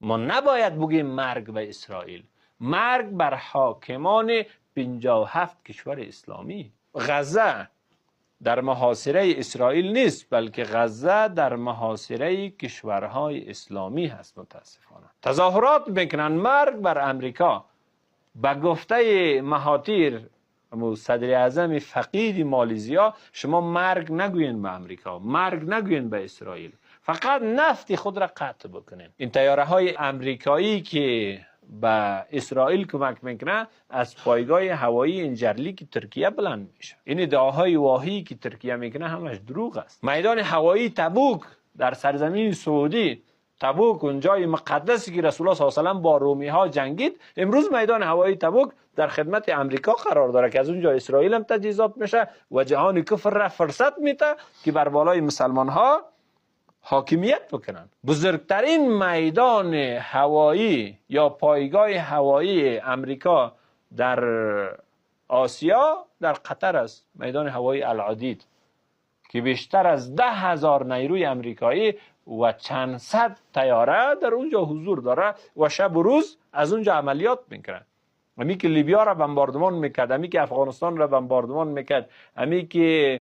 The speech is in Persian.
ما نباید بگیم مرگ به اسرائیل، مرگ بر حاکمان 57 کشور اسلامی. غزه در محاصره اسرائیل نیست، بلکه غزه در محاصره کشورهای اسلامی هست. متاسفانه تظاهرات میکنن مرگ بر امریکا. به گفته مهاتیر صدر اعظم فقید مالیزیا، شما مرگ نگوین به امریکا، مرگ نگوین به اسرائیل، فقط نفت خود را قطع بکنین. این طیاره های امریکایی که به اسرائیل کمک میکنه از پایگاه هوایی انجرلی که ترکیه بلند میشه. این ادعاهای واهی که ترکیه میکنه همش دروغ است. میدان هوایی تبوک در سرزمین سعودی، تبوک اونجای مقدسی که رسول الله صلی الله علیه و آله با رومی ها جنگید، امروز میدان هوایی تبوک در خدمت امریکا قرار داره که از اونجا اسرائیل هم تجهیزات میشه و جهان کفر را فرصت میده که بر بالای مسلمان ها حاکمیت بکنن. بزرگترین میدان هوایی یا پایگاه هوایی امریکا در آسیا در قطر است، میدان هوایی العدید که بیشتر از 10,000 نیروی امریکایی و چند صد طیاره در اونجا حضور داره و شب و روز از اونجا عملیات میکنن. امی که لیبیا را بمباردمان میکرد، امی که افغانستان را بمباردمان میکرد، امی که